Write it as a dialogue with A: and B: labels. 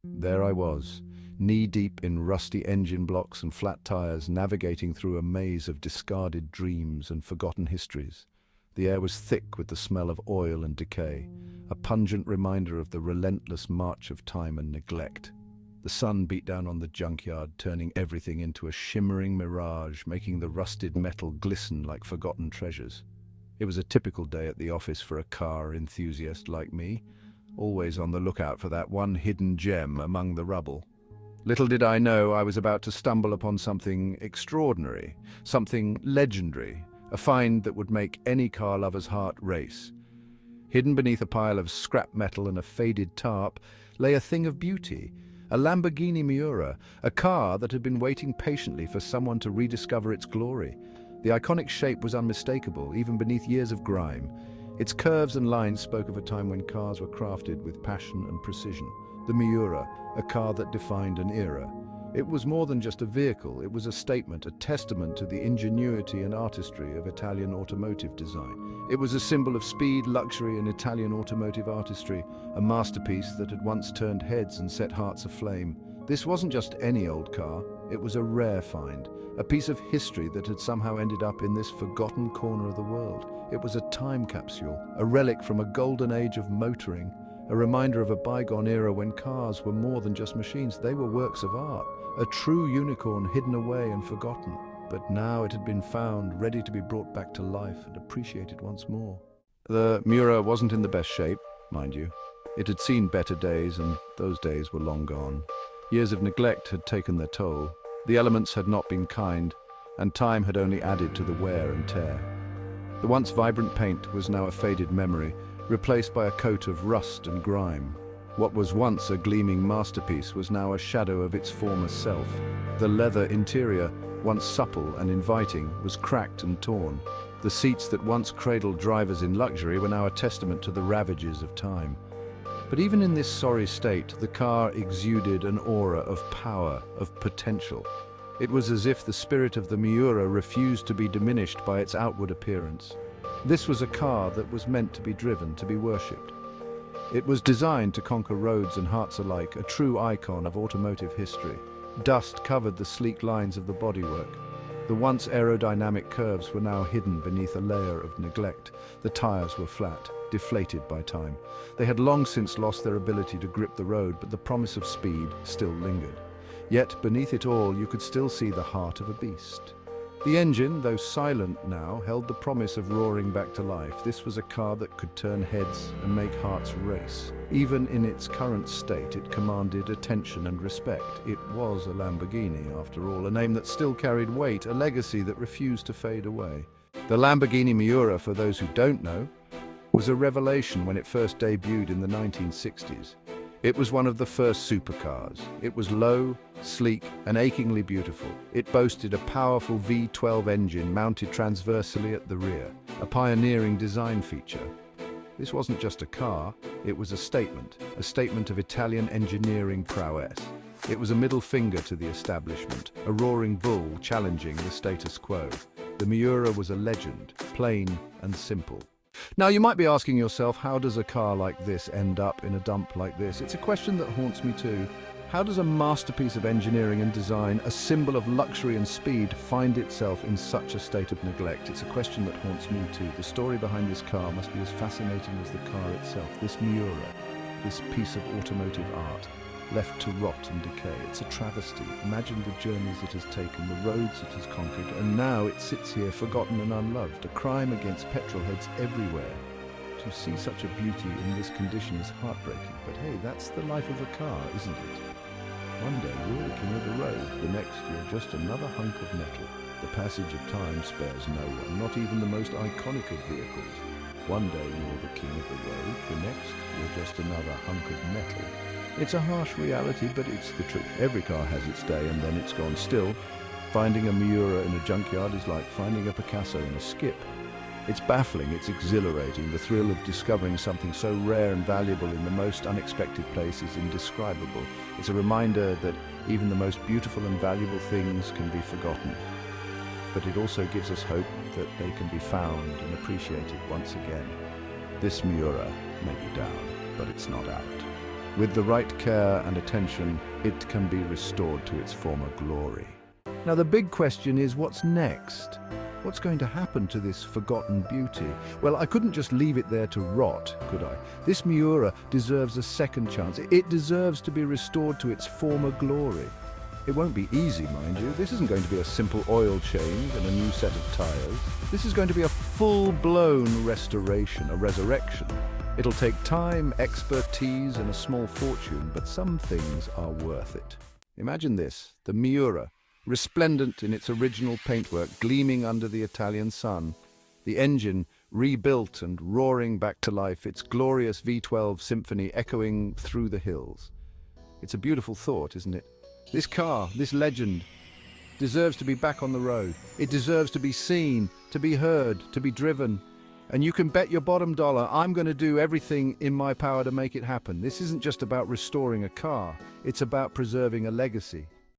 A: There I was, knee-deep in rusty engine blocks and flat tires, navigating through a maze of discarded dreams and forgotten histories. The air was thick with the smell of oil and decay, a pungent reminder of the relentless march of time and neglect. The sun beat down on the junkyard, turning everything into a shimmering mirage, making the rusted metal glisten like forgotten treasures. It was a typical day at the office for a car enthusiast like me, always on the lookout for that one hidden gem among the rubble. Little did I know I was about to stumble upon something extraordinary, something legendary, a find that would make any car lover's heart race. Hidden beneath a pile of scrap metal and a faded tarp lay a thing of beauty, a Lamborghini Miura, a car that had been waiting patiently for someone to rediscover its glory. The iconic shape was unmistakable, even beneath years of grime. Its curves and lines spoke of a time when cars were crafted with passion and precision. The Miura, a car that defined an era. It was more than just a vehicle, it was a statement, a testament to the ingenuity and artistry of Italian automotive design. It was a symbol of speed, luxury, and Italian automotive artistry, a masterpiece that had once turned heads and set hearts aflame. This wasn't just any old car, it was a rare find, a piece of history that had somehow ended up in this forgotten corner of the world. It was a time capsule, a relic from a golden age of motoring, a reminder of a bygone era when cars were more than just machines, they were works of art, a true unicorn hidden away and forgotten. But now it had been found, ready to be brought back to life and appreciated once more. The Miura wasn't in the best shape, mind you. It had seen better days, and those days were long gone. Years of neglect had taken their toll. The elements had not been kind, and time had only added to the wear and tear. The once vibrant paint was now a faded memory, replaced by a coat of rust and grime. What was once a gleaming masterpiece was now a shadow of its former self. The leather interior, once supple and inviting, was cracked and torn. The seats that once cradled drivers in luxury were now a testament to the ravages of time. But even in this sorry state, the car exuded an aura of power, of potential. It was as if the spirit of the Miura refused to be diminished by its outward appearance. This was a car that was meant to be driven, to be worshipped. It was designed to conquer roads and hearts alike, a true icon of automotive history. Dust covered the sleek lines of the bodywork. The once aerodynamic curves were now hidden beneath a layer of neglect. The tires were flat, deflated by time. They had long since lost their ability to grip the road, but the promise of speed still lingered. Yet beneath it all, you could still see the heart of a beast. The engine, though silent now, held the promise of roaring back to life. This was a car that could turn heads and make hearts race. Even in its current state, it commanded attention and respect. It was a Lamborghini, after all, a name that still carried weight, a legacy that refused to fade away. The Lamborghini Miura, for those who don't know, was a revelation when it first debuted in the 1960s. It was one of the first supercars. It was low, sleek, and achingly beautiful. It boasted a powerful V12 engine mounted transversely at the rear, a pioneering design feature. This wasn't just a car, it was a statement of Italian engineering prowess. It was a middle finger to the establishment, a roaring bull challenging the status quo. The Miura was a legend, plain and simple. Now, you might be asking yourself, how does a car like this end up in a dump like this? It's a question that haunts me too. How does a masterpiece of engineering and design, a symbol of luxury and speed, find itself in such a state of neglect? It's a question that haunts me too. The story behind this car must be as fascinating as the car itself. This Miura, this piece of automotive art, left to rot and decay. It's a travesty. Imagine the journeys it has taken, the roads it has conquered, and now it sits here forgotten and unloved, a crime against petrolheads everywhere. To see such a beauty in this condition is heartbreaking, but hey, that's the life of a car, isn't it? One day you're the king of the road, the next you're just another hunk of metal. The passage of time spares no one, not even the most iconic of vehicles. One day you're the king of the road, the next you're just another hunk of metal. It's a harsh reality, but it's the truth. Every car has its day and then it's gone. Still, finding a Miura in a junkyard is like finding a Picasso in a skip. It's baffling, it's exhilarating. The thrill of discovering something so rare and valuable in the most unexpected place is indescribable. It's a reminder that even the most beautiful and valuable things can be forgotten. But it also gives us hope that they can be found and appreciated once again. This Miura may be down, but it's not out. With the right care and attention, it can be restored to its former glory. Now the big question is, what's next? What's going to happen to this forgotten beauty? Well, I couldn't just leave it there to rot, could I? This Miura deserves a second chance. It deserves to be restored to its former glory. It won't be easy, mind you. This isn't going to be a simple oil change and a new set of tires. This is going to be a full-blown restoration, a resurrection. It'll take time, expertise, and a small fortune, but some things are worth it. Imagine this, the Miura, resplendent in its original paintwork, gleaming under the Italian sun. The engine, rebuilt and roaring back to life, its glorious V12 symphony echoing through the hills. It's a beautiful thought, isn't it? This car, this legend, deserves to be back on the road. It deserves to be seen, to be heard, to be driven. And you can bet your bottom dollar I'm going to do everything in my power to make it happen. This isn't just about restoring a car. It's about preserving a legacy.